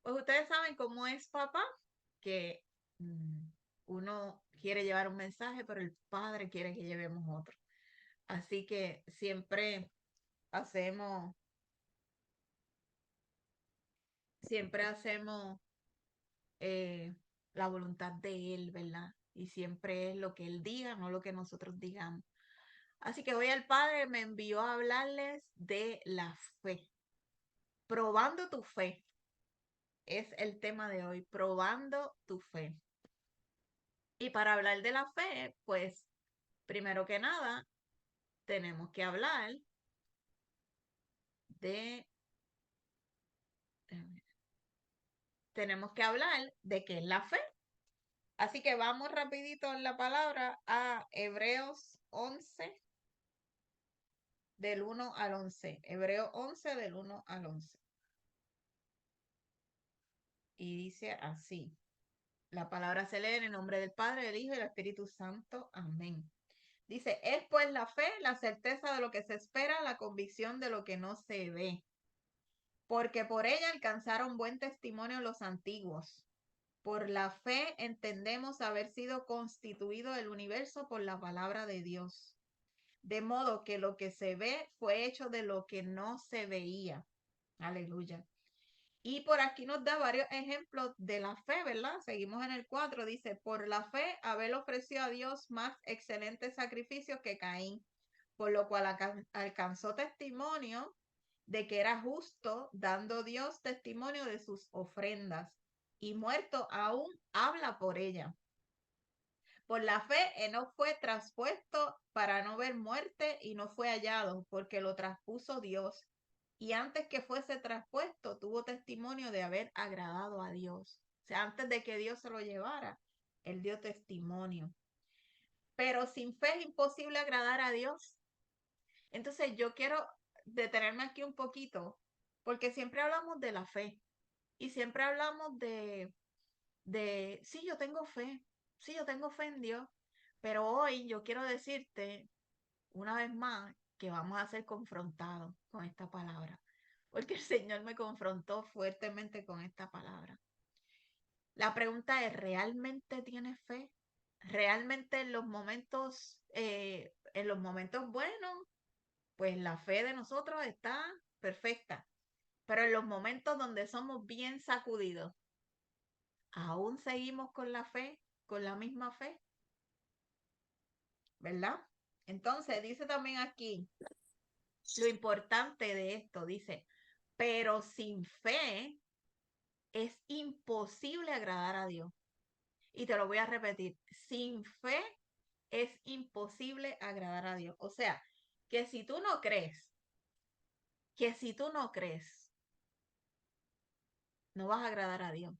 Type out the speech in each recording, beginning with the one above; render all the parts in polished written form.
Pues ustedes saben cómo es papá, que uno quiere llevar un mensaje, pero el padre quiere que llevemos otro. Así que hacemos, siempre hacemos eh, la voluntad de él, ¿verdad? Y siempre es lo que él diga, no lo que nosotros digamos. Así que hoy el padre me envió a hablarles de la fe. Probando tu fe es el tema de hoy, probando tu fe. Y para hablar de la fe, pues primero que nada, tenemos que hablar de, tenemos que hablar de qué es la fe. Así que vamos rapidito en la palabra a Hebreos 11 del 1 al 11. Hebreos 11 del 1 al 11. Y dice así. La palabra se lee en el nombre del Padre, del Hijo y del Espíritu Santo. Amén. Dice, es pues la fe, la certeza de lo que se espera, la convicción de lo que no se ve. Porque por ella alcanzaron buen testimonio los antiguos. Por la fe entendemos haber sido constituido el universo por la palabra de Dios. De modo que lo que se ve fue hecho de lo que no se veía. Aleluya. Y por aquí nos da varios ejemplos de la fe, ¿verdad? Seguimos en el 4, dice, por la fe Abel ofreció a Dios más excelentes sacrificios que Caín, por lo cual alcanzó testimonio de que era justo, dando Dios testimonio de sus ofrendas, y muerto aún habla por ella. Por la fe, Enoc fue traspuesto para no ver muerte y no fue hallado, porque lo traspuso Dios. Y antes que fuese traspuesto, tuvo testimonio de haber agradado a Dios. O sea, antes de que Dios se lo llevara, él dio testimonio. Pero sin fe es imposible agradar a Dios. Entonces yo quiero detenerme aquí un poquito, porque siempre hablamos de la fe y siempre hablamos sí, yo tengo fe en Dios, pero hoy yo quiero decirte una vez más que vamos a ser confrontados con esta palabra, porque el Señor me confrontó fuertemente con esta palabra. La pregunta es, ¿realmente tienes fe? ¿Realmente en los momentos buenos, pues la fe de nosotros está perfecta? Pero en los momentos donde somos bien sacudidos, ¿aún seguimos con la fe, con la misma fe? ¿Verdad? Entonces dice también aquí lo importante de esto, dice, pero sin fe es imposible agradar a Dios. Y te lo voy a repetir, sin fe es imposible agradar a Dios. O sea, que si tú no crees, no vas a agradar a Dios.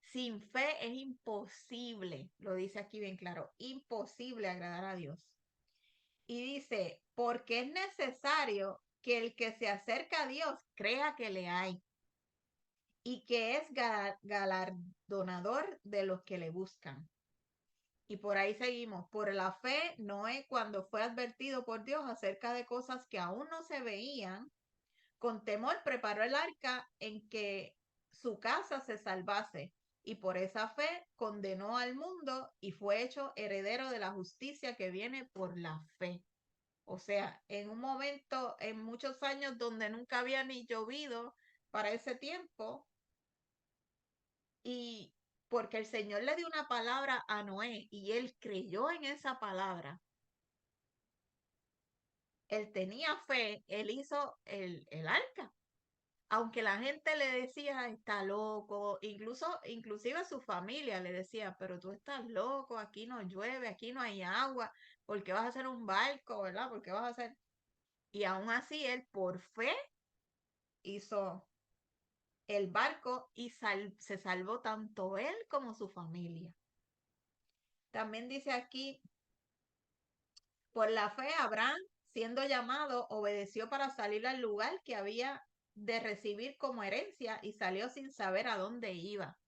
Sin fe es imposible, lo dice aquí bien claro, imposible agradar a Dios. Y dice, porque es necesario que el que se acerca a Dios crea que le hay y que es galardonador de los que le buscan. Y por ahí seguimos. Por la fe, Noé, cuando fue advertido por Dios acerca de cosas que aún no se veían, con temor preparó el arca en que su casa se salvase. Y por esa fe condenó al mundo y fue hecho heredero de la justicia que viene por la fe. O sea, en un momento, en muchos años donde nunca había ni llovido para ese tiempo, y porque el Señor le dio una palabra a Noé y él creyó en esa palabra, él tenía fe, él hizo el arca. Aunque la gente le decía, está loco, inclusive su familia le decía, pero tú estás loco, aquí no llueve, aquí no hay agua, ¿por qué vas a hacer un barco, verdad? ¿Por qué vas a hacer? Y aún así él por fe hizo el barco y se salvó tanto él como su familia. También dice aquí, por la fe Abraham, siendo llamado, obedeció para salir al lugar que había de recibir como herencia y salió sin saber a dónde iba.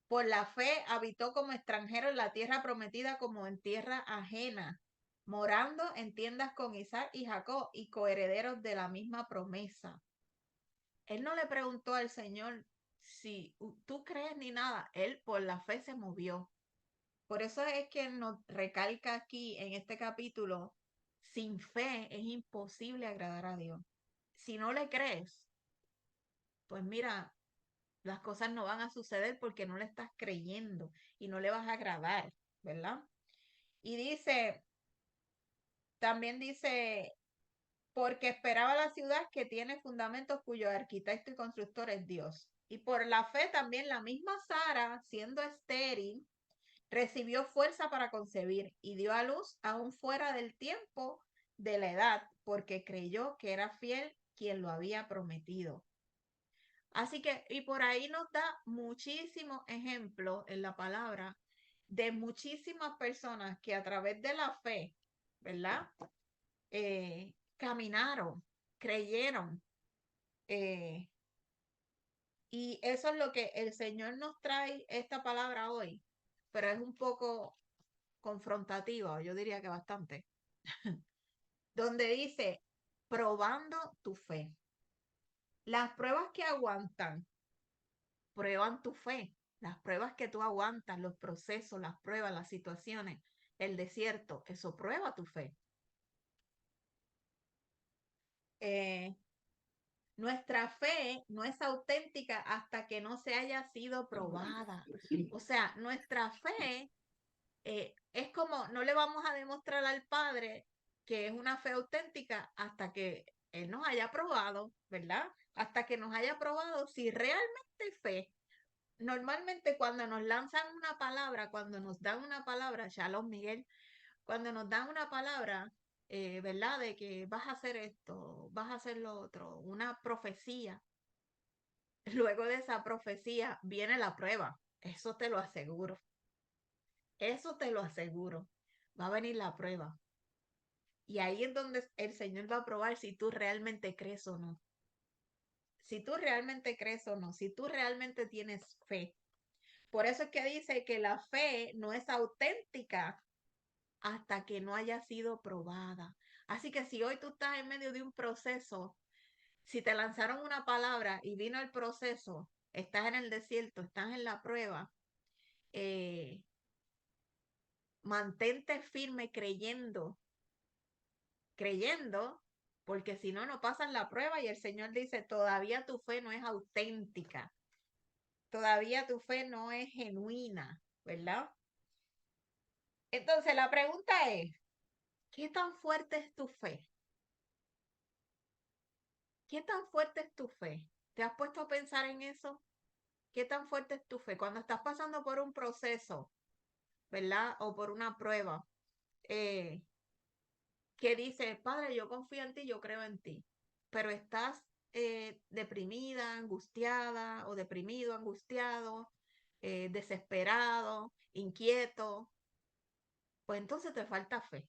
Por la fe habitó como extranjero en la tierra prometida como en tierra ajena, morando en tiendas con Isaac y Jacob y coherederos de la misma promesa. él no le preguntó al Señor si tú crees ni nada. Él por la fe se movió. Por eso es que nos recalca aquí en este capítulo, sin fe es imposible agradar a Dios. Si no le crees, pues mira, las cosas no van a suceder porque no le estás creyendo y no le vas a agradar, ¿verdad? Y dice, también dice, porque esperaba la ciudad que tiene fundamentos cuyo arquitecto y constructor es Dios. Y por la fe también la misma Sara, siendo estéril, recibió fuerza para concebir y dio a luz aún fuera del tiempo de la edad, porque creyó que era fiel quien lo había prometido. Así que, y por ahí nos da muchísimos ejemplos en la palabra de muchísimas personas que a través de la fe, ¿verdad? Caminaron, creyeron. eh, y eso es lo que el Señor nos trae esta palabra hoy, pero es un poco confrontativa, yo diría que bastante, donde dice, probando tu fe. Las pruebas que aguantan, prueban tu fe. Las pruebas que tú aguantas, los procesos, las pruebas, las situaciones, el desierto, eso prueba tu fe. Eh, Nuestra fe no es auténtica hasta que no se haya sido probada. O sea, nuestra fe es como, no le vamos a demostrar al Padre que es una fe auténtica hasta que Él nos haya probado, ¿verdad? Hasta que nos haya probado si realmente fe. Normalmente cuando nos lanzan una palabra, cuando nos dan una palabra, Shalom Miguel, cuando nos dan una palabra, ¿verdad? De que vas a hacer esto, vas a hacer lo otro, una profecía. Luego de esa profecía viene la prueba, eso te lo aseguro. Eso te lo aseguro. Va a venir la prueba. Y ahí es donde el Señor va a probar si tú realmente crees o no. Si tú realmente crees o no. Si tú realmente tienes fe. Por eso es que dice que la fe no es auténtica hasta que no haya sido probada. Así que si hoy tú estás en medio de un proceso, si te lanzaron una palabra y vino el proceso, estás en el desierto, estás en la prueba, eh, mantente firme creyendo, porque si no, no pasas la prueba y el Señor dice, todavía tu fe no es auténtica, todavía tu fe no es genuina, ¿verdad? Entonces la pregunta es, ¿qué tan fuerte es tu fe? ¿Qué tan fuerte es tu fe? ¿Te has puesto a pensar en eso? ¿Qué tan fuerte es tu fe? Cuando estás pasando por un proceso, ¿verdad? O por una prueba, eh, que dice, Padre, yo confío en ti, yo creo en ti, pero estás deprimida, angustiada o deprimido, angustiado, desesperado, inquieto, pues entonces te falta fe.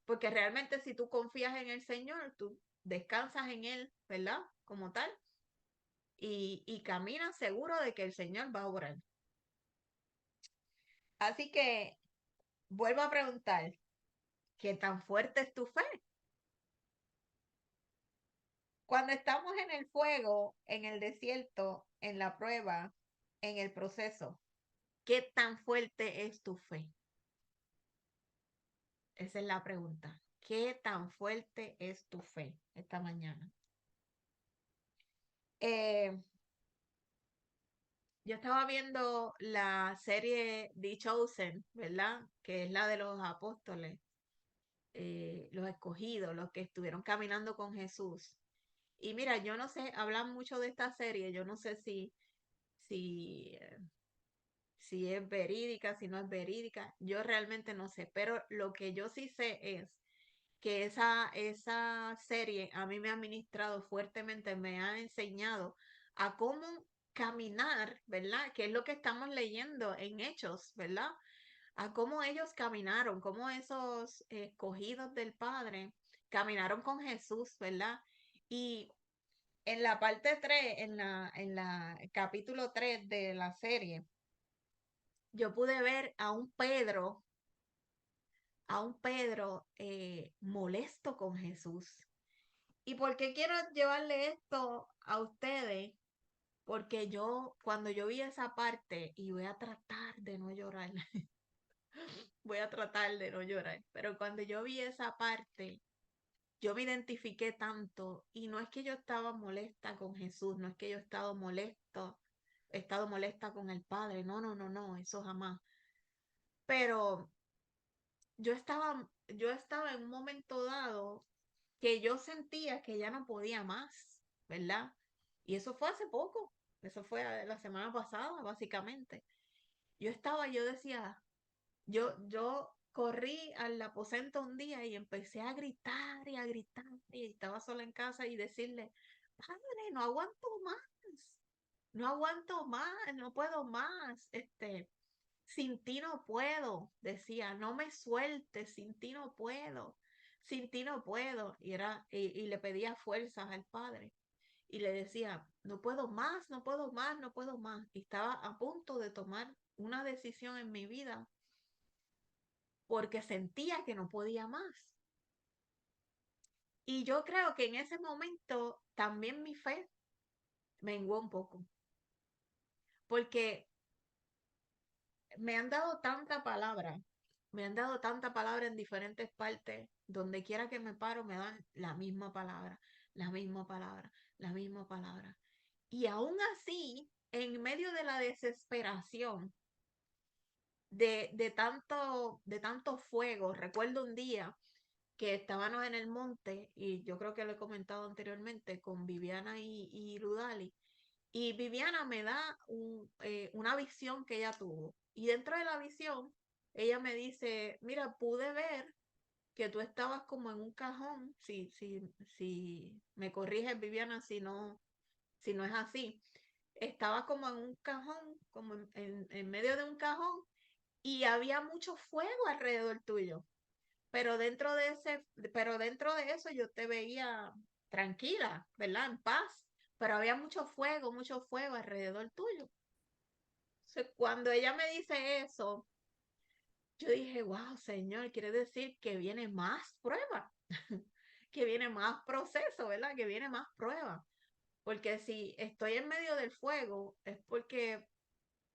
Porque realmente si tú confías en el Señor, tú descansas en Él, ¿verdad? Como tal, y caminas seguro de que el Señor va a obrar. Así que vuelvo a preguntar, ¿qué tan fuerte es tu fe? Cuando estamos en el fuego, en el desierto, en la prueba, en el proceso, ¿qué tan fuerte es tu fe? Esa es la pregunta. ¿Qué tan fuerte es tu fe esta mañana? Eh, yo estaba viendo la serie The Chosen, ¿verdad? Que es la de los apóstoles, los escogidos, los que estuvieron caminando con Jesús. Y mira, yo no sé, hablan mucho de esta serie, yo no sé si si es verídica, si no es verídica, yo realmente no sé, pero lo que yo sí sé es que esa serie a mí me ha ministrado fuertemente, me ha enseñado a cómo caminar, ¿verdad? Que es lo que estamos leyendo en Hechos, ¿verdad? A cómo ellos caminaron, cómo esos escogidos del Padre caminaron con Jesús, ¿verdad? Y en la parte 3 en la capítulo 3 de la serie, yo pude ver a un Pedro molesto con Jesús. ¿Y por qué quiero llevarle esto a ustedes? Porque cuando yo vi esa parte, y voy a tratar de no llorar, voy a tratar de no llorar, pero cuando yo vi esa parte, yo me identifiqué tanto y no es que yo estaba molesta con Jesús, no es que yo he estado molesta con el Padre, no, no, no, no, eso jamás. Pero yo estaba en un momento dado que yo sentía que ya no podía más, ¿verdad? Y eso fue hace poco, eso fue la semana pasada, básicamente. Yo decía, yo corrí al aposento un día y empecé a gritar y a gritar y estaba sola en casa y decirle, padre, no aguanto más, no aguanto más, no puedo más, sin ti no puedo, decía, no me sueltes, sin ti no puedo, sin ti no puedo. Y le pedía fuerzas al padre y le decía, no puedo más, no puedo más, no puedo más. Y estaba a punto de tomar una decisión en mi vida porque sentía que no podía más. Y yo creo que en ese momento también mi fe menguó un poco, porque me han dado tanta palabra, me han dado tanta palabra en diferentes partes, donde quiera que me paro me dan la misma palabra, la misma palabra, la misma palabra. Y aún así, en medio de la desesperación, de tanto fuego, recuerdo un día que estábamos en el monte, y yo creo que lo he comentado anteriormente, con Viviana y Ludali, y Viviana me da una visión que ella tuvo. Y dentro de la visión, ella me dice, mira, pude ver que tú estabas como en un cajón, si me corriges, Viviana, si no es así. Estabas como en un cajón, como en medio de un cajón, y había mucho fuego alrededor tuyo. Pero dentro de eso yo te veía tranquila, ¿verdad? En paz. Pero había mucho fuego alrededor tuyo. Entonces, cuando ella me dice eso, yo dije, wow, Señor, quiere decir que viene más prueba, que viene más proceso, ¿verdad? Que viene más prueba. Porque si estoy en medio del fuego, es porque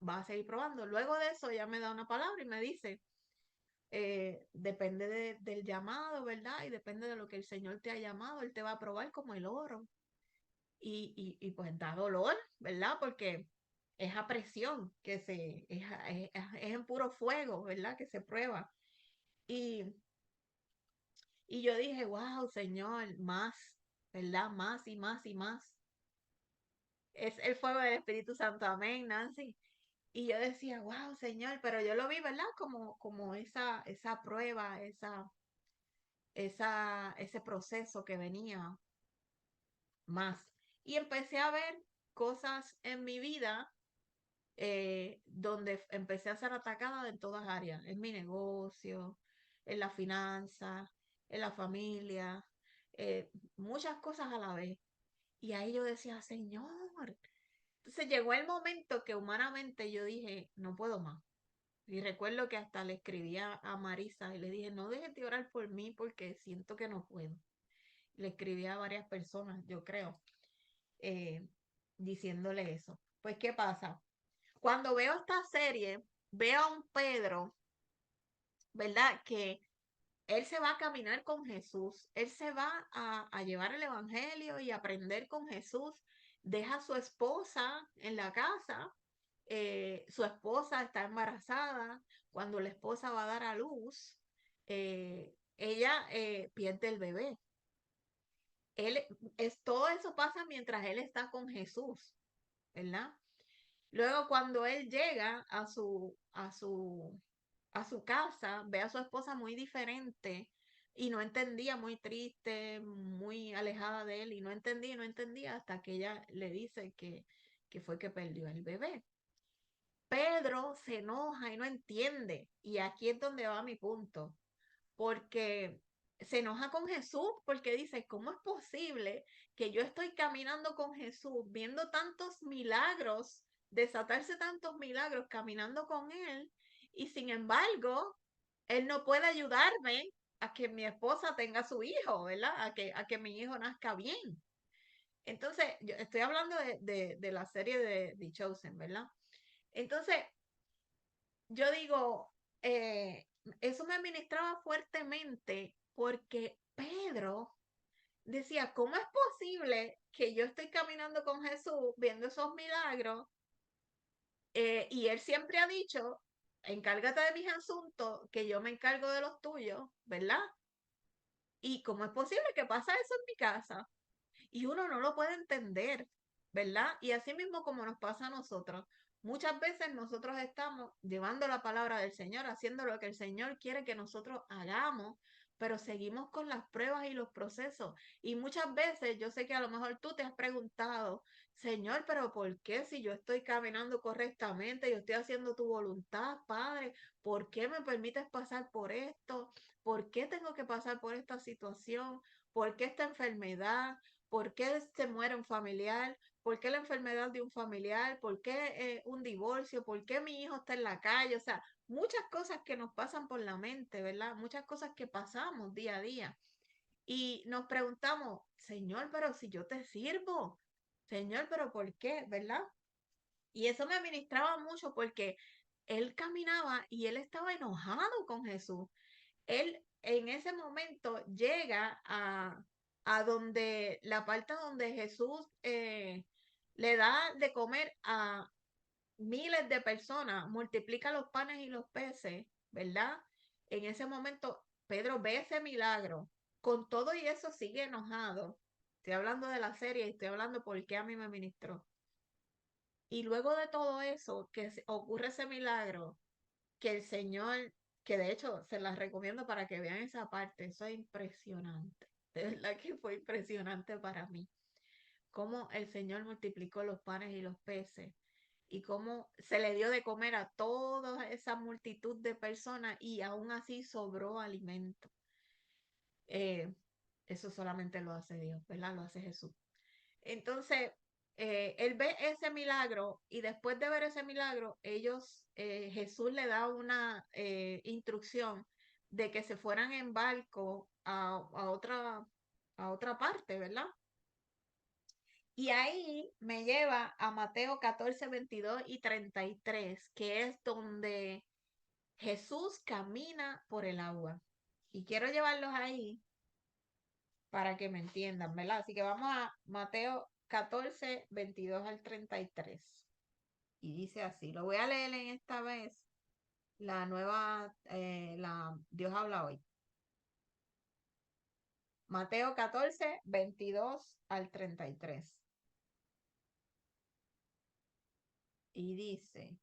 va a seguir probando. Luego de eso, ella me da una palabra y me dice, depende del llamado, ¿verdad? Y depende de lo que el Señor te ha llamado, Él te va a probar como el oro. Y pues da dolor, ¿verdad? Porque es a presión, es en puro fuego, ¿verdad? Que se prueba. Y, y yo dije, wow, Señor, más, ¿verdad? Más y más y más. Es el fuego del Espíritu Santo, amén, Nancy. Y yo decía, wow, Señor, pero yo lo vi, ¿verdad? Como esa prueba, ese proceso que venía más. Y empecé a ver cosas en mi vida donde empecé a ser atacada en todas áreas, en mi negocio, en la finanza, en la familia, muchas cosas a la vez. Y ahí yo decía, Señor. Entonces llegó el momento que humanamente yo dije, no puedo más. Y recuerdo que hasta le escribí a Marisa y le dije, no dejes de orar por mí porque siento que no puedo. Le escribí a varias personas, yo creo, eh, diciéndole eso. Pues, ¿qué pasa? Cuando veo esta serie, veo a un Pedro, ¿verdad? Que él se va a caminar con Jesús, él se va a llevar el Evangelio y aprender con Jesús, deja a su esposa en la casa, su esposa está embarazada, cuando la esposa va a dar a luz, ella pierde el bebé. Todo eso pasa mientras él está con Jesús, ¿verdad? Luego cuando él llega a su casa, ve a su esposa muy diferente y no entendía, muy triste, muy alejada de él y no entendía hasta que ella le dice que fue que perdió el bebé. Pedro se enoja y no entiende. Y aquí es donde va mi punto, porque se enoja con Jesús porque dice, ¿cómo es posible que yo estoy caminando con Jesús, viendo tantos milagros, desatarse tantos milagros, caminando con Él, y sin embargo, Él no puede ayudarme? a que mi esposa tenga su hijo, ¿verdad? A que mi hijo nazca bien. Entonces, yo estoy hablando de la serie de The Chosen, ¿verdad? Entonces, yo digo, eso me ministraba fuertemente porque Pedro decía, ¿cómo es posible que yo estoy caminando con Jesús, viendo esos milagros? Y él siempre ha dicho, encárgate de mis asuntos, que yo me encargo de los tuyos, ¿verdad? ¿Y cómo es posible que pasa eso en mi casa? Y uno no lo puede entender, ¿verdad? Y así mismo como nos pasa a nosotros. Muchas veces nosotros estamos llevando la palabra del Señor, haciendo lo que el Señor quiere que nosotros hagamos, pero seguimos con las pruebas y los procesos. Y muchas veces yo sé que a lo mejor tú te has preguntado, Señor, pero ¿por qué si yo estoy caminando correctamente, yo estoy haciendo tu voluntad, Padre? ¿Por qué me permites pasar por esto? ¿Por qué tengo que pasar por esta situación? ¿Por qué esta enfermedad? ¿Por qué se muere un familiar? ¿Por qué la enfermedad de un familiar? ¿Por qué un divorcio? ¿Por qué mi hijo está en la calle? O sea, muchas cosas que nos pasan por la mente, ¿verdad? Muchas cosas que pasamos día a día. Y nos preguntamos, Señor, pero si yo te sirvo, Señor, pero ¿por qué? ¿Verdad? Y eso me ministraba mucho porque él caminaba y él estaba enojado con Jesús. Él en ese momento llega a donde la parte donde Jesús le da de comer a miles de personas, multiplica los panes y los peces, ¿verdad? En ese momento Pedro ve ese milagro, con todo y eso sigue enojado. Estoy hablando de la serie y estoy hablando porque a mí me ministró. Y luego de todo eso, que ocurre ese milagro, que el Señor, que de hecho se las recomiendo para que vean esa parte, eso es impresionante. De verdad que fue impresionante para mí. Cómo el Señor multiplicó los panes y los peces y cómo se le dio de comer a toda esa multitud de personas y aún así sobró alimento. Eh, Eso solamente lo hace Dios, ¿verdad? Lo hace Jesús. Entonces, él ve ese milagro y después de ver ese milagro, Jesús le da una instrucción de que se fueran en barco a otra parte, ¿verdad? Y ahí me lleva a Mateo 14, 22 y 33, que es donde Jesús camina por el agua. Y quiero llevarlos ahí para que me entiendan, ¿verdad? Así que vamos a Mateo 14, 22 al 33. Y dice así, lo voy a leer en esta vez, la nueva, Dios habla hoy. Mateo 14, 22 al 33. Y dice,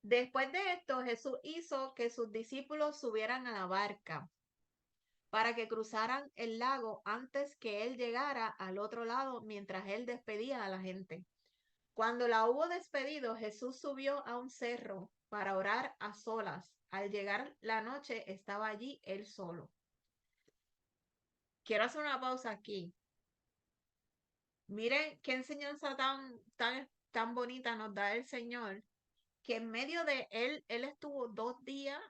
después de esto, Jesús hizo que sus discípulos subieran a la barca para que cruzaran el lago antes que él llegara al otro lado mientras él despedía a la gente. Cuando la hubo despedido, Jesús subió a un cerro para orar a solas. Al llegar la noche, estaba allí él solo. Quiero hacer una pausa aquí. Miren qué enseñanza tan bonita nos da el Señor, que en medio de él estuvo 2 días,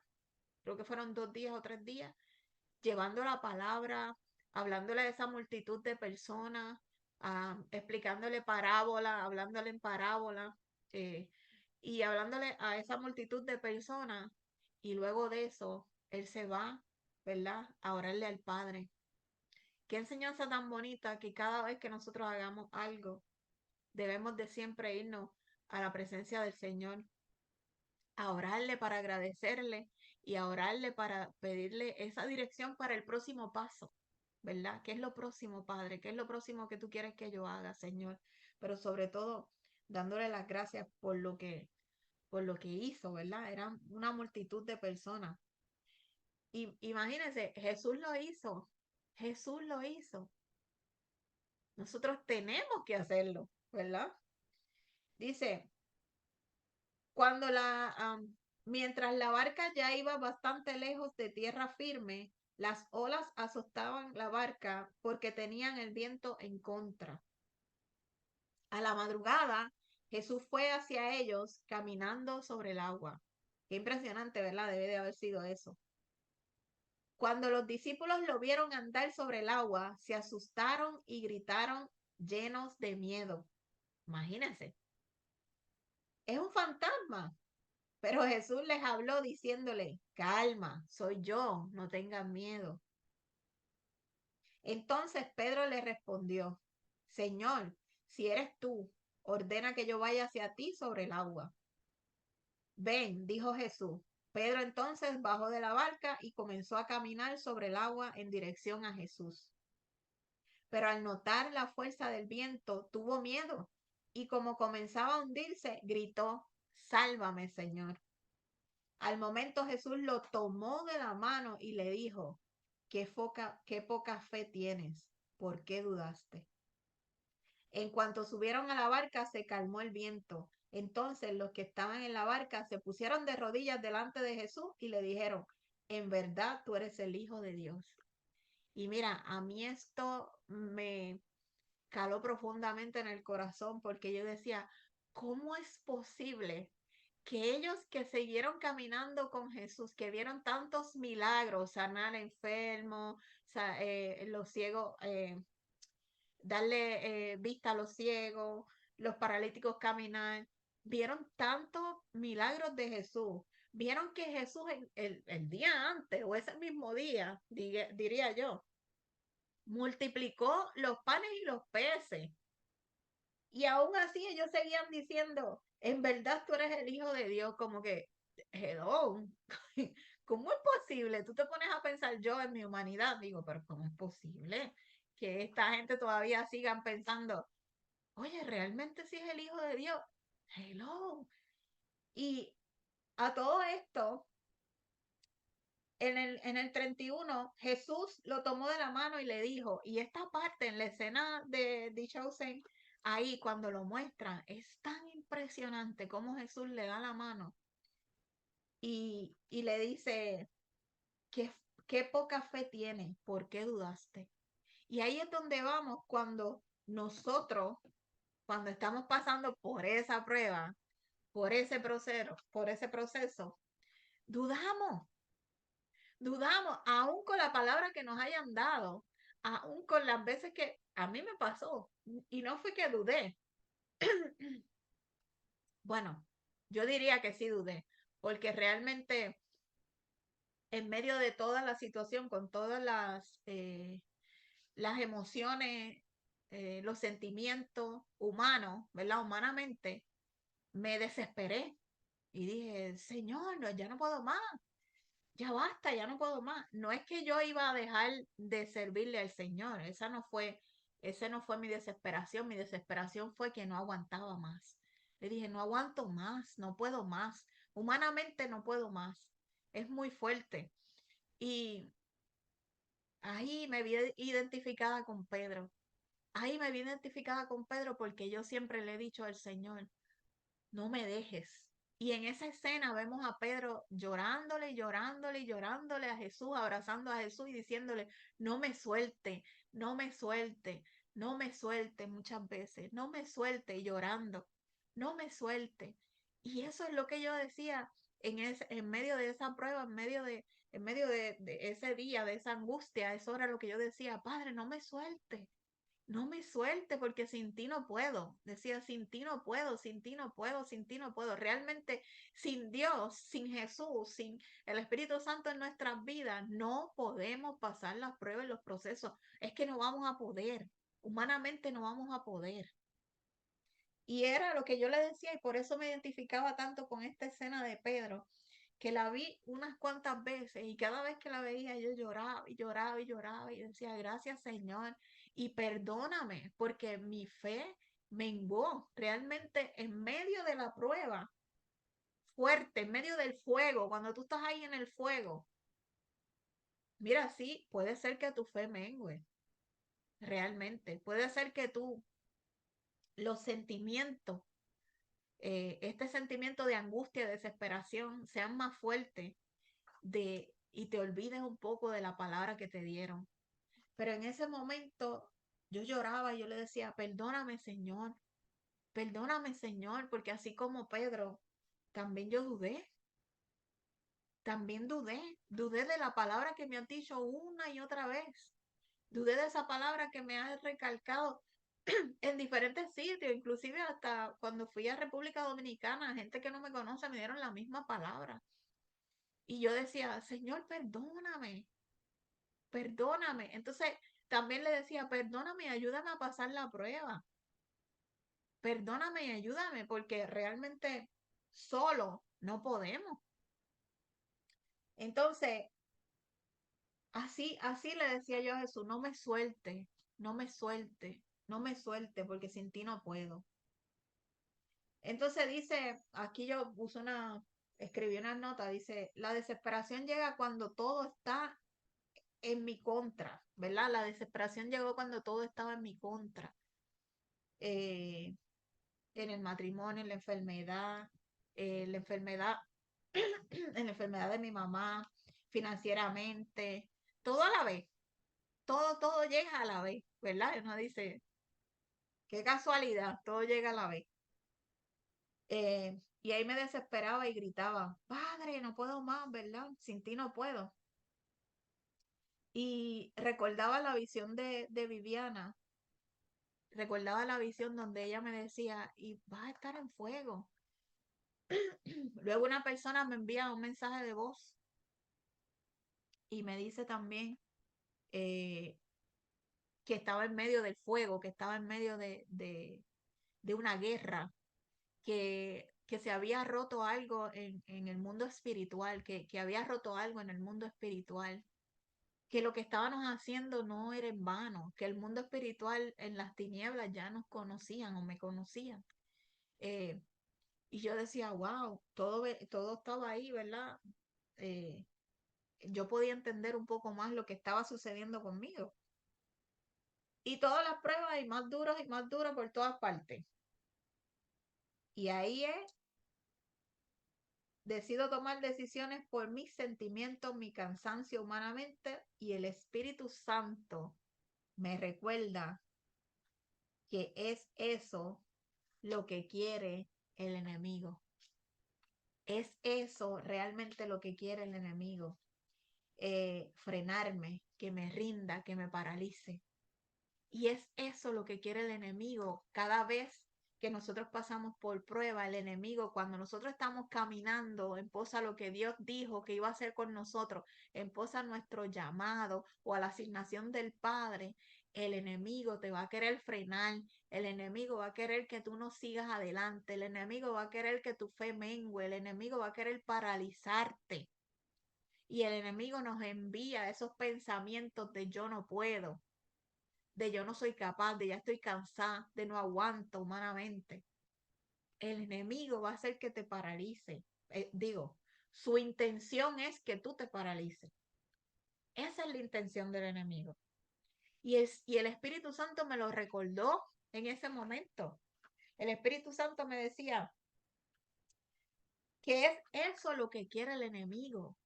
creo que fueron 2 días o 3 días, llevando la palabra, hablándole a esa multitud de personas, explicándole parábola, hablándole en parábola, eh, y hablándole a esa multitud de personas. Y luego de eso, él se va, ¿verdad? A orarle al Padre. Qué enseñanza tan bonita que cada vez que nosotros hagamos algo, debemos de siempre irnos a la presencia del Señor, a orarle para agradecerle y a orarle para pedirle esa dirección para el próximo paso, ¿verdad? ¿Qué es lo próximo, Padre? ¿Qué es lo próximo que tú quieres que yo haga, Señor? Pero sobre todo, dándole las gracias por lo que hizo, ¿verdad? Eran una multitud de personas. Y imagínense, Jesús lo hizo. Jesús lo hizo. Nosotros tenemos que hacerlo, ¿verdad? Dice, cuando mientras la barca ya iba bastante lejos de tierra firme, las olas azotaban la barca porque tenían el viento en contra. A la madrugada, Jesús fue hacia ellos caminando sobre el agua. Qué impresionante, ¿verdad? Debe de haber sido eso. Cuando los discípulos lo vieron andar sobre el agua, se asustaron y gritaron llenos de miedo. Imagínense, es un fantasma. Pero Jesús les habló diciéndole, calma, soy yo, no tengan miedo. Entonces Pedro le respondió, Señor, si eres tú, ordena que yo vaya hacia ti sobre el agua. Ven, dijo Jesús. Pedro entonces bajó de la barca y comenzó a caminar sobre el agua en dirección a Jesús. Pero al notar la fuerza del viento, tuvo miedo y como comenzaba a hundirse, gritó, Sálvame, Señor. Al momento Jesús lo tomó de la mano y le dijo, qué poca fe tienes, ¿por qué dudaste? En cuanto subieron a la barca, se calmó el viento. Entonces los que estaban en la barca se pusieron de rodillas delante de Jesús y le dijeron, en verdad tú eres el Hijo de Dios. Y mira, a mí esto me caló profundamente en el corazón porque yo decía, ¿cómo es posible que ellos que siguieron caminando con Jesús, que vieron tantos milagros, sanar enfermos, los ciegos, darle vista a los ciegos, los paralíticos caminar, vieron tantos milagros de Jesús, vieron que Jesús el día antes o ese mismo día, diría yo, multiplicó los panes y los peces. Y aún así ellos seguían diciendo, en verdad tú eres el Hijo de Dios, como que, hello, ¿cómo es posible? Tú te pones a pensar yo en mi humanidad, digo, pero ¿cómo es posible que esta gente todavía sigan pensando, oye, realmente sí es el Hijo de Dios? Hello. Y a todo esto, en el 31, Jesús lo tomó de la mano y le dijo, y esta parte en la escena de Chosen, ahí cuando lo muestran, es tan impresionante cómo Jesús le da la mano y le dice, qué poca fe tienes, ¿por qué dudaste? Y ahí es donde vamos cuando nosotros, cuando estamos pasando por esa prueba, por ese proceso, dudamos. Dudamos, aún con la palabra que nos hayan dado, aún con las veces que a mí me pasó, y no fue que dudé. Bueno, yo diría que sí dudé, porque realmente en medio de toda la situación, con todas las emociones, los sentimientos humanos, ¿verdad? Humanamente, me desesperé y dije, Señor, no, ya no puedo más. Ya basta, ya no puedo más. No es que yo iba a dejar de servirle al Señor, ese no fue mi desesperación fue que no aguantaba más. Le dije, no aguanto más, no puedo más, humanamente no puedo más, es muy fuerte. Y ahí me vi identificada con Pedro, ahí me vi identificada con Pedro porque yo siempre le he dicho al Señor, no me dejes. Y en esa escena vemos a Pedro llorándole, llorándole, llorándole a Jesús, abrazando a Jesús y diciéndole, no me suelte, no me suelte, no me suelte muchas veces, no me suelte y llorando, no me suelte. Y eso es lo que yo decía en medio de esa prueba, en medio de ese día, de esa angustia, eso era lo que yo decía, Padre, no me suelte, no me suelte porque sin ti no puedo. Decía, sin ti no puedo, sin ti no puedo, sin ti no puedo. Realmente sin Dios, sin Jesús, sin el Espíritu Santo en nuestras vidas, no podemos pasar las pruebas y los procesos. Es que no vamos a poder. Humanamente no vamos a poder. Y era lo que yo le decía y por eso me identificaba tanto con esta escena de Pedro, que la vi unas cuantas veces y cada vez que la veía yo lloraba y lloraba y lloraba y decía, gracias Señor y perdóname porque mi fe menguó realmente en medio de la prueba fuerte, en medio del fuego, cuando tú estás ahí en el fuego. Mira, sí, puede ser que tu fe mengue, realmente. Puede ser que los sentimientos, este sentimiento de angustia, de desesperación, sean más fuertes y te olvides un poco de la palabra que te dieron. Pero en ese momento yo lloraba y yo le decía, perdóname, Señor, Perdóname, Señor, porque así como Pedro, también yo dudé. También dudé de la palabra que me has dicho una y otra vez. Dudé de esa palabra que me has recalcado en diferentes sitios, inclusive hasta cuando fui a República Dominicana, gente que no me conoce me dieron la misma palabra. Y yo decía, Señor, perdóname, perdóname. Entonces también le decía, perdóname, ayúdame a pasar la prueba. Perdóname y ayúdame, porque realmente solo no podemos. Entonces, así le decía yo a Jesús, no me suelte, no me suelte, no me suelte, porque sin ti no puedo. Entonces dice, aquí yo escribí una nota, dice, la desesperación llega cuando todo está en mi contra, ¿verdad? La desesperación llegó cuando todo estaba en mi contra. Eh, en el matrimonio, en la enfermedad, en la enfermedad de mi mamá, financieramente, todo a la vez, todo llega a la vez, ¿verdad? Uno dice, qué casualidad, todo llega a la vez. Y ahí me desesperaba y gritaba, Padre, no puedo más, ¿verdad? Sin ti no puedo. Y recordaba la visión de Viviana, recordaba la visión donde ella me decía, y vas a estar en fuego. Luego una persona me envía un mensaje de voz y me dice también eh, que estaba en medio del fuego, que estaba en medio de una guerra, que se había roto algo en el mundo espiritual, que había roto algo en el mundo espiritual, que lo que estábamos haciendo no era en vano, que el mundo espiritual en las tinieblas ya nos conocían o me conocían. Eh, y yo decía, wow, todo estaba ahí, ¿verdad? Eh, yo podía entender un poco más lo que estaba sucediendo conmigo. Y todas las pruebas y más duras por todas partes. Y ahí decido tomar decisiones por mis sentimientos, mi cansancio humanamente y el Espíritu Santo me recuerda que es eso lo que quiere el enemigo. Es eso realmente lo que quiere el enemigo. Frenarme, que me rinda, que me paralice. Y es eso lo que quiere el enemigo cada vez que nosotros pasamos por prueba, el enemigo, cuando nosotros estamos caminando en pos a lo que Dios dijo que iba a hacer con nosotros, en pos a nuestro llamado o a la asignación del Padre, el enemigo te va a querer frenar, el enemigo va a querer que tú no sigas adelante, el enemigo va a querer que tu fe mengue, el enemigo va a querer paralizarte. Y el enemigo nos envía esos pensamientos de yo no puedo, de yo no soy capaz, de ya estoy cansada, de no aguanto humanamente. El enemigo va a hacer que te paralice. Su intención es que tú te paralices. Esa es la intención del enemigo. Y el Espíritu Santo me lo recordó en ese momento. El Espíritu Santo me decía que es eso lo que quiere el enemigo,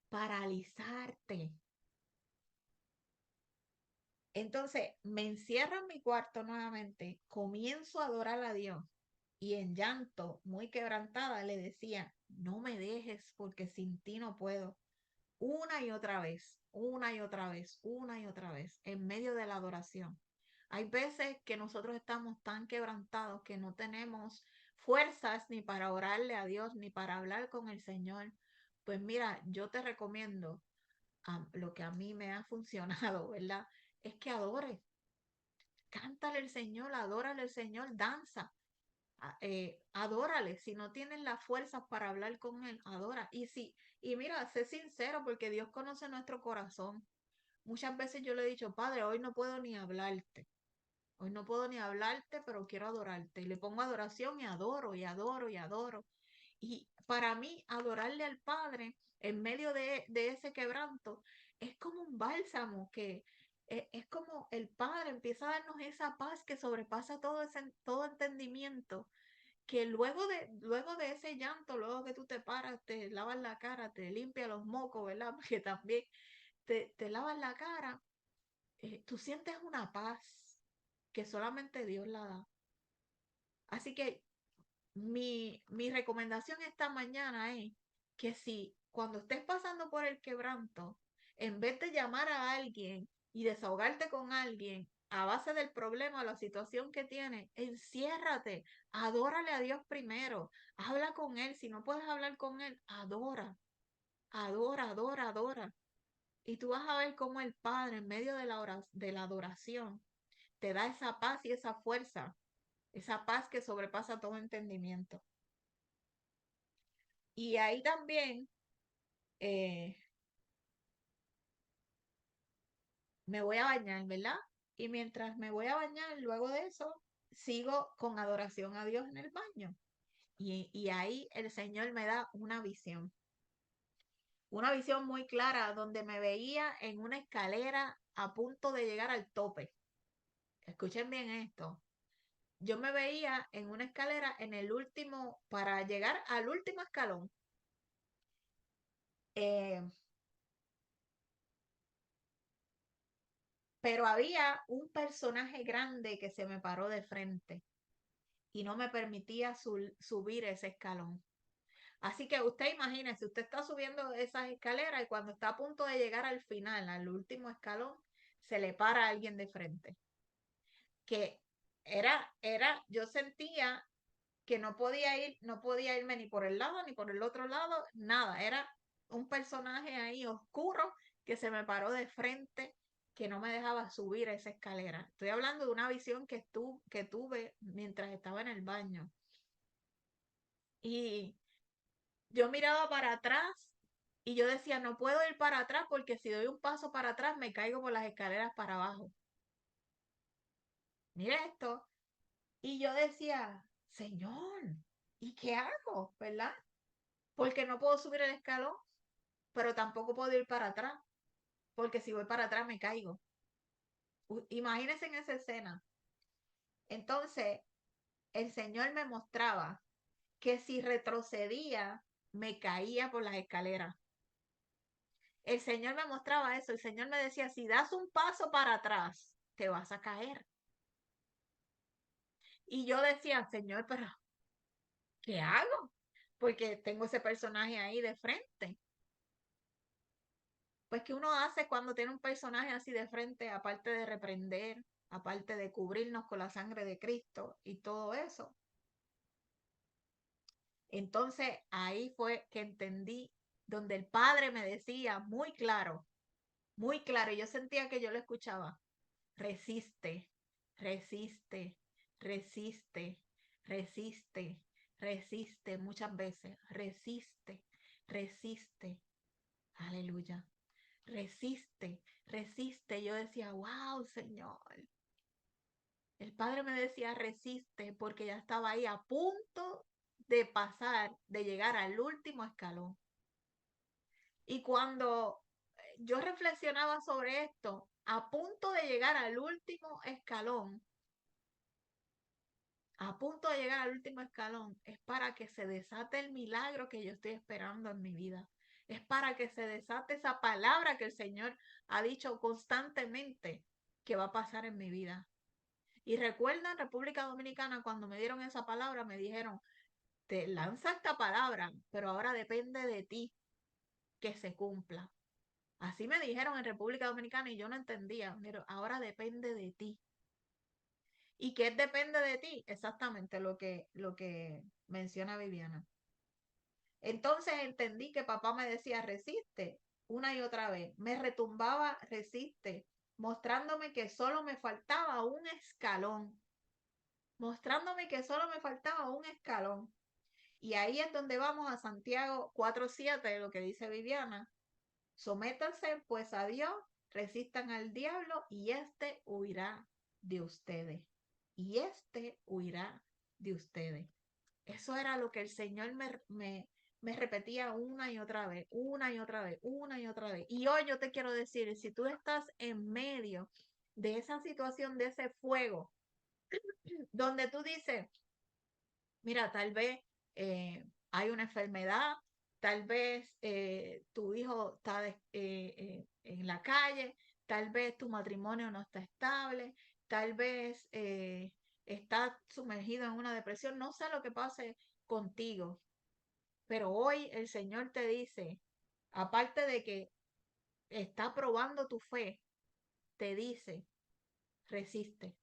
paralizarte. Entonces me encierro en mi cuarto nuevamente, comienzo a adorar a Dios y en llanto, muy quebrantada, le decía, no me dejes porque sin ti no puedo. Una y otra vez, una y otra vez, una y otra vez, en medio de la adoración. Hay veces que nosotros estamos tan quebrantados que no tenemos fuerzas ni para orarle a Dios, ni para hablar con el Señor. Pues mira, yo te recomiendo lo que a mí me ha funcionado, ¿verdad? Es que adore, cántale al Señor, adórale al Señor, danza, adórale. Si no tienes las fuerzas para hablar con Él, adora. Y mira, sé sincero porque Dios conoce nuestro corazón. Muchas veces yo le he dicho, Padre, hoy no puedo ni hablarte. Hoy no puedo ni hablarte, pero quiero adorarte. Y le pongo adoración y adoro y adoro y adoro. Y para mí, adorarle al Padre en medio de ese quebranto es como un bálsamo que es como el Padre empieza a darnos esa paz que sobrepasa todo entendimiento, que luego de ese llanto, luego que tú te paras, te lavas la cara, te limpias los mocos, ¿verdad? Porque también te lavas la cara, tú sientes una paz que solamente Dios la da. Así que mi recomendación esta mañana es que si cuando estés pasando por el quebranto, en vez de llamar a alguien y desahogarte con alguien a base del problema o la situación que tienes, enciérrate, adórale a Dios primero, habla con Él. Si no puedes hablar con Él, adora, adora, adora, adora. Y tú vas a ver cómo el Padre, en medio de la adoración, te da esa paz y esa paz que sobrepasa todo entendimiento. Y ahí también eh, me voy a bañar, ¿verdad? Y mientras me voy a bañar, luego de eso, sigo con adoración a Dios en el baño. Y ahí el Señor me da una visión muy clara donde me veía en una escalera a punto de llegar al tope. Escuchen bien esto. Yo me veía en una escalera en el último, para llegar al último escalón. Eh, pero había un personaje grande que se me paró de frente y no me permitía subir ese escalón. Así que usted imagínese, usted está subiendo esas escaleras y cuando está a punto de llegar al final, al último escalón, se le para a alguien de frente. Que yo sentía que no podía irme ni por el lado ni por el otro lado, nada. Era un personaje ahí oscuro que se me paró de frente, que no me dejaba subir esa escalera. Estoy hablando de una visión que tuve mientras estaba en el baño. Y yo miraba para atrás y yo decía, no puedo ir para atrás porque si doy un paso para atrás me caigo por las escaleras para abajo. Mira esto. Y yo decía, Señor, ¿y qué hago? ¿Verdad? Porque no puedo subir el escalón, pero tampoco puedo ir para atrás, porque si voy para atrás me caigo. Imagínense en esa escena. Entonces, el Señor me mostraba que si retrocedía, me caía por las escaleras. El Señor me mostraba eso. El Señor me decía, si das un paso para atrás, te vas a caer. Y yo decía, Señor, pero ¿qué hago? Porque tengo ese personaje ahí de frente. Pues, ¿qué uno hace cuando tiene un personaje así de frente, aparte de reprender, aparte de cubrirnos con la sangre de Cristo y todo eso? Entonces ahí fue que entendí donde el Padre me decía muy claro, y yo sentía que yo lo escuchaba, resiste, resiste, resiste, resiste, resiste muchas veces, resiste, resiste, aleluya. Resiste, resiste. Yo decía, wow, Señor. El Padre me decía, resiste, porque ya estaba ahí a punto de pasar, de llegar al último escalón. Y cuando yo reflexionaba sobre esto, a punto de llegar al último escalón, a punto de llegar al último escalón, es para que se desate el milagro que yo estoy esperando en mi vida. Es para que se desate esa palabra que el Señor ha dicho constantemente que va a pasar en mi vida. Y recuerda en República Dominicana cuando me dieron esa palabra, me dijeron, te lanza esta palabra, pero ahora depende de ti que se cumpla. Así me dijeron en República Dominicana y yo no entendía, pero ahora depende de ti. ¿Y qué depende de ti? Exactamente lo que menciona Viviana. Entonces entendí que papá me decía, resiste, una y otra vez. Me retumbaba, resiste, mostrándome que solo me faltaba un escalón. Mostrándome que solo me faltaba un escalón. Y ahí es donde vamos a Santiago 4:7, lo que dice Viviana. Sométanse pues a Dios, resistan al diablo y éste huirá de ustedes. Y éste huirá de ustedes. Eso era lo que el Señor me repetía una y otra vez, una y otra vez, una y otra vez. Y hoy yo te quiero decir, si tú estás en medio de esa situación, de ese fuego, donde tú dices, mira, tal vez hay una enfermedad, tal vez tu hijo está en la calle, tal vez tu matrimonio no está estable, tal vez está sumergido en una depresión, no sé lo que pase contigo, pero hoy el Señor te dice, aparte de que está probando tu fe, te dice, resiste,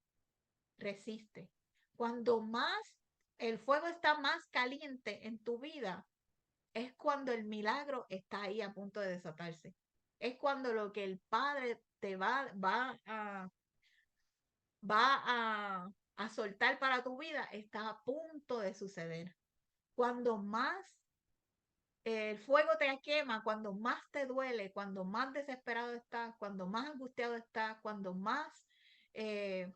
resiste. Cuando más el fuego está más caliente en tu vida, es cuando el milagro está ahí a punto de desatarse. Es cuando lo que el Padre te va a soltar para tu vida está a punto de suceder. Cuando más el fuego te quema, cuando más te duele, cuando más desesperado estás, cuando más angustiado estás, cuando más eh,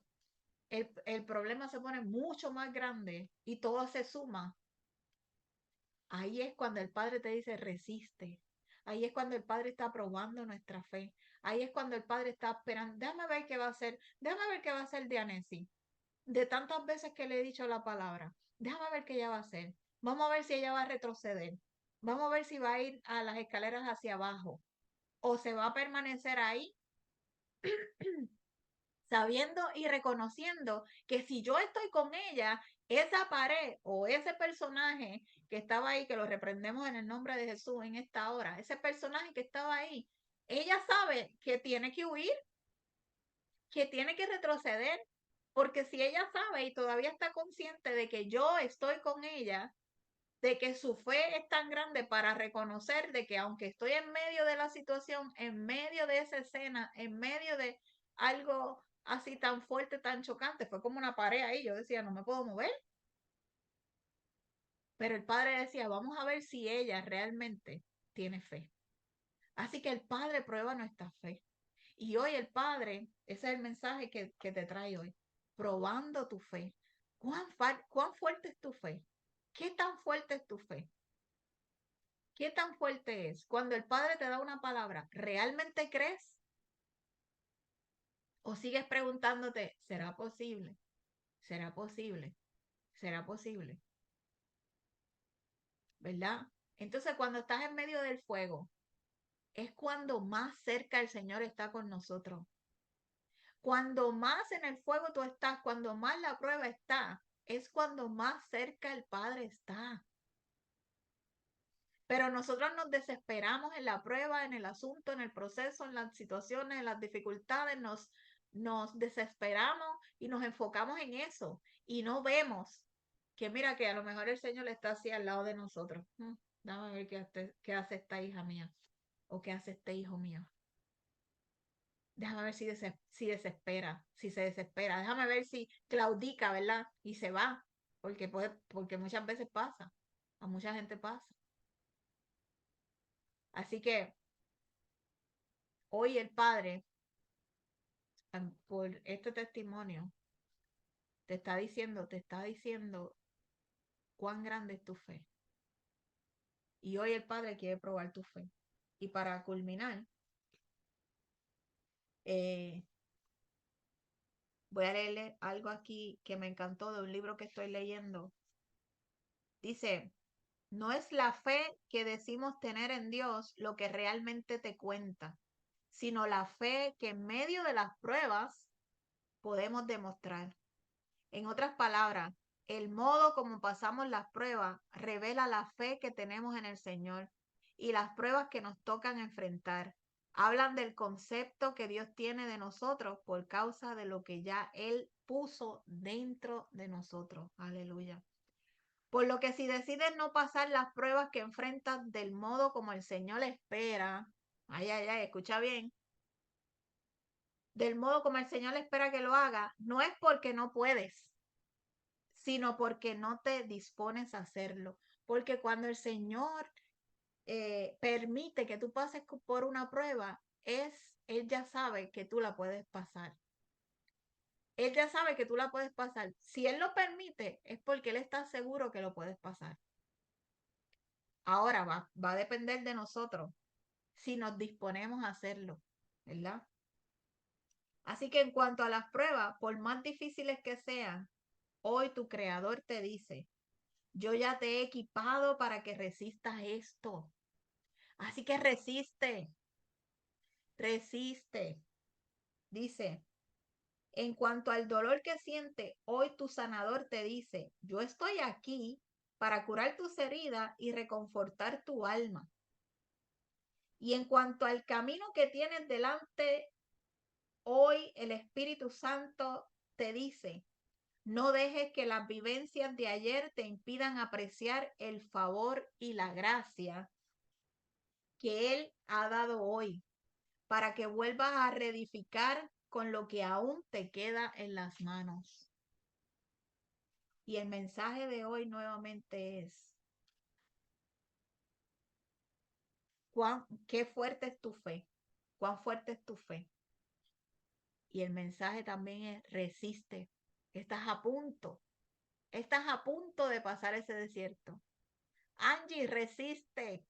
el problema se pone mucho más grande y todo se suma, ahí es cuando el Padre te dice resiste. Ahí es cuando el Padre está probando nuestra fe. Ahí es cuando el Padre está esperando. Déjame ver qué va a hacer. Déjame ver qué va a hacer de Anesi. De tantas veces que le he dicho la palabra. Déjame ver qué ella va a hacer. Vamos a ver si ella va a retroceder. Vamos a ver si va a ir a las escaleras hacia abajo. O se va a permanecer ahí sabiendo y reconociendo que si yo estoy con ella, esa pared o ese personaje que estaba ahí, que lo reprendemos en el nombre de Jesús en esta hora, ese personaje que estaba ahí, ella sabe que tiene que huir, que tiene que retroceder, porque si ella sabe y todavía está consciente de que yo estoy con ella, de que su fe es tan grande para reconocer de que aunque estoy en medio de la situación, en medio de esa escena, en medio de algo así tan fuerte, tan chocante, fue como una pared ahí, yo decía, no me puedo mover, pero el padre decía, vamos a ver si ella realmente tiene fe. Así que el padre prueba nuestra fe. Y hoy el padre, ese es el mensaje que te trae hoy, probando tu fe. ¿Cuán fuerte es tu fe? ¿Qué tan fuerte es tu fe? ¿Qué tan fuerte es? Cuando el Padre te da una palabra, ¿realmente crees? ¿O sigues preguntándote, ¿será posible? ¿Será posible? ¿Será posible? ¿Verdad? Entonces, cuando estás en medio del fuego, es cuando más cerca el Señor está con nosotros. Cuando más en el fuego tú estás, cuando más la prueba está, es cuando más cerca el Padre está. Pero nosotros nos desesperamos en la prueba, en el asunto, en el proceso, en las situaciones, en las dificultades, nos desesperamos y nos enfocamos en eso y no vemos que mira que a lo mejor el Señor está así al lado de nosotros. Déjame ver qué hace esta hija mía o qué hace este hijo mío. Déjame ver si desespera, si se desespera. Déjame ver si claudica, ¿verdad? Y se va, porque muchas veces pasa, a mucha gente pasa. Así que hoy el Padre, por este testimonio, te está diciendo cuán grande es tu fe. Y hoy el Padre quiere probar tu fe. Y para culminar, eh, voy a leerle algo aquí que me encantó de un libro que estoy leyendo. Dice, no es la fe que decimos tener en Dios lo que realmente te cuenta, sino la fe que en medio de las pruebas podemos demostrar. En otras palabras, el modo como pasamos las pruebas revela la fe que tenemos en el Señor y las pruebas que nos tocan enfrentar. Hablan del concepto que Dios tiene de nosotros por causa de lo que ya Él puso dentro de nosotros. Aleluya. Por lo que si decides no pasar las pruebas que enfrentas del modo como el Señor espera, ay, ay, ay, escucha bien, del modo como el Señor espera que lo haga, no es porque no puedes, sino porque no te dispones a hacerlo. Porque cuando el Señor permite que tú pases por una prueba, Él ya sabe que tú la puedes pasar. Él ya sabe que tú la puedes pasar. Si Él lo permite, es porque Él está seguro que lo puedes pasar. Ahora va a depender de nosotros si nos disponemos a hacerlo, ¿verdad? Así que en cuanto a las pruebas, por más difíciles que sean, hoy tu creador te dice, yo ya te he equipado para que resistas esto. Así que resiste, resiste. Dice, En cuanto al dolor que siente, hoy tu sanador te dice, yo estoy aquí para curar tus heridas y reconfortar tu alma. Y en cuanto al camino que tienes delante, hoy el Espíritu Santo te dice, no dejes que las vivencias de ayer te impidan apreciar el favor y la gracia que Él ha dado hoy, para que vuelvas a reedificar con lo que aún te queda en las manos. Y el mensaje de hoy nuevamente es, qué fuerte es tu fe, cuán fuerte es tu fe. Y el mensaje también es, resiste, estás a punto de pasar ese desierto. Angie, resiste,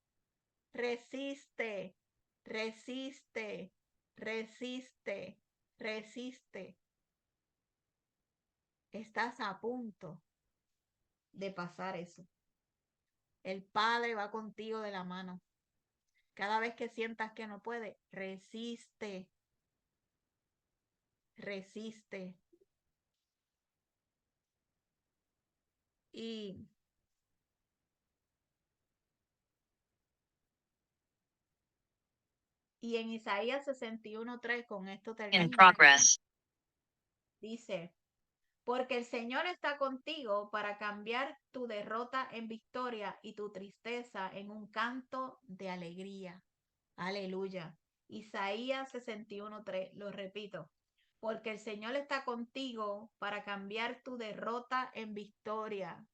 resiste, resiste, resiste, resiste. Estás a punto de pasar eso. El Padre va contigo de la mano. Cada vez que sientas que no puede, resiste, resiste. Y en Isaías 61:3, con esto termino. Dice, porque el Señor está contigo para cambiar tu derrota en victoria y tu tristeza en un canto de alegría. Aleluya. Isaías 61:3, lo repito. Porque el Señor está contigo para cambiar tu derrota en victoria.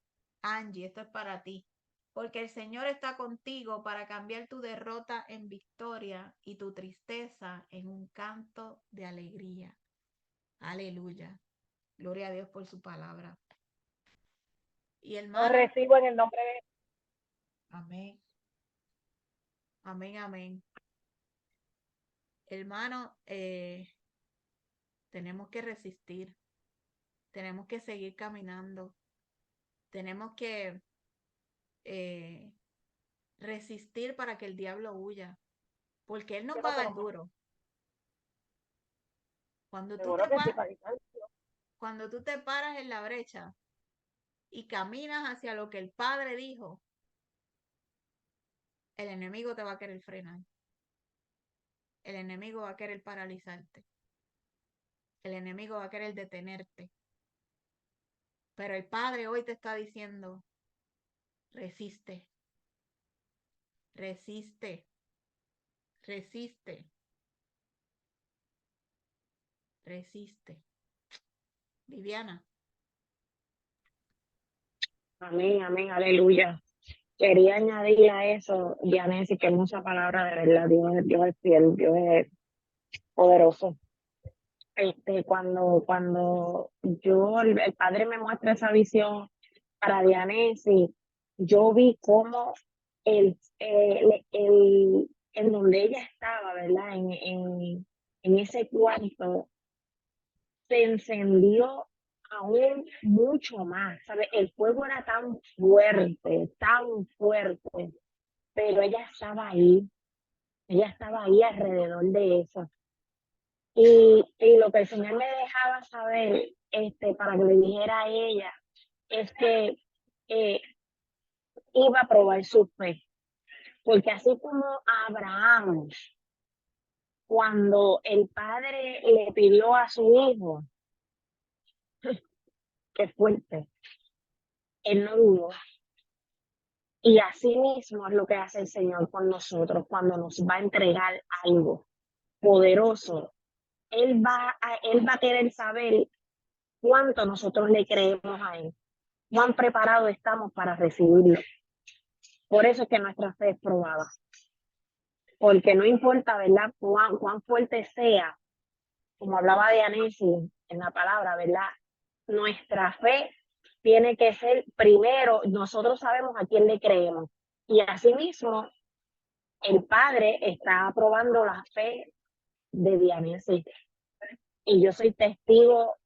Angie, esto es para ti. Porque el Señor está contigo para cambiar tu derrota en victoria y tu tristeza en un canto de alegría. Aleluya. Gloria a Dios por su palabra. Y hermano, lo recibo en el nombre de Jesús. Amén. Amén, amén. Hermano, tenemos que resistir. Tenemos que seguir caminando. Tenemos que resistir para que el diablo huya. Porque él nos va a dar duro. Cuando tú Seguro que sí, cuando tú te paras en la brecha y caminas hacia lo que el Padre dijo, el enemigo te va a querer frenar. El enemigo va a querer paralizarte. El enemigo va a querer detenerte. Pero el Padre hoy te está diciendo, resiste, resiste, resiste, resiste. Viviana. Amén, amén, aleluya. Quería añadir a eso, Dianesi, que hermosa palabra, de verdad. Dios es fiel, Dios es poderoso. Cuando el Padre me muestra esa visión para Dianesi, yo vi cómo en donde ella estaba, ¿verdad? En ese cuarto, se encendió aún mucho más, ¿sabes? El fuego era tan fuerte, pero ella estaba ahí alrededor de eso. Y lo que el Señor me dejaba saber, para que le dijera a ella, es que iba a probar su fe. Porque así como a Abraham, cuando el padre le pidió a su hijo, que fuerte, él no dudó. Y así mismo es lo que hace el Señor con nosotros cuando nos va a entregar algo poderoso. Él va a querer saber cuánto nosotros le creemos a Él, cuán preparados estamos para recibirlo. Por eso es que nuestra fe es probada. Porque no importa, ¿verdad?, cuán fuerte sea, como hablaba de Anesi en la palabra, ¿verdad? Nuestra fe tiene que ser primero, nosotros sabemos a quién le creemos. Y asimismo, el Padre está aprobando la fe de Dianesi. Y yo soy testigo,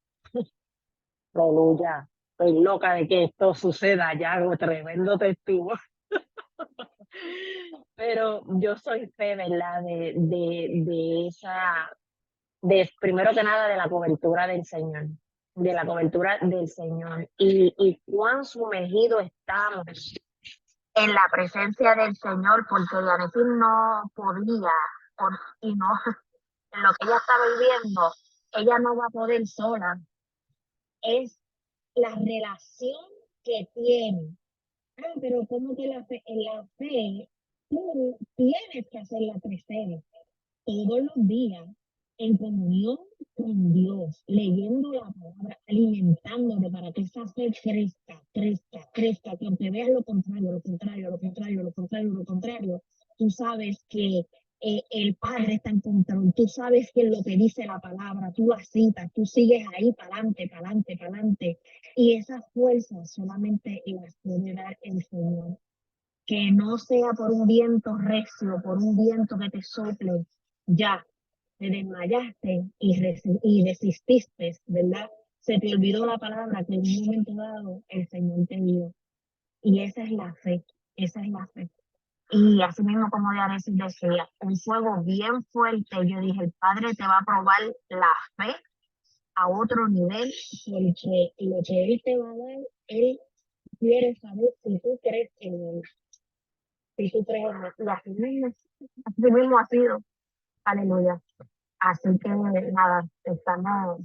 aleluya, estoy loca de que esto suceda, ya hago tremendo testigo. Pero yo soy fe, ¿verdad? De esa primero que nada de la cobertura del Señor, de la cobertura del Señor y cuán sumergidos estamos en la presencia del Señor, porque Yanesis no podía, y no, en lo que ella está viviendo, ella no va a poder sola, es la relación que tiene. Ah, pero ¿cómo que en la fe tú tienes que hacerla crecer todos los días en comunión con Dios, leyendo la palabra, alimentándote para que esa fe crezca, crezca, crezca, que aunque veas lo contrario, lo contrario, lo contrario, lo contrario, lo contrario, tú sabes que el Padre está en control, tú sabes que lo que dice la palabra, tú la citas, tú sigues ahí para adelante, para adelante, para adelante, y esas fuerzas solamente las puede dar el Señor. Que no sea por un viento recio, por un viento que te sople, ya te desmayaste y desististe, ¿verdad? Se te olvidó la palabra que en un momento dado el Señor te dio. Y esa es la fe, esa es la fe. Y así mismo como Dianesis decía, un fuego bien fuerte, yo dije, el Padre te va a probar la fe a otro nivel, porque lo que Él te va a dar, Él quiere saber si tú crees en Él. Si tú crees en Él. Y así mismo ha sido. Aleluya. Así que nada, estamos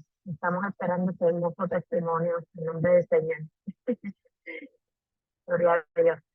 esperando este hermoso testimonio en nombre del Señor. Gloria a Dios.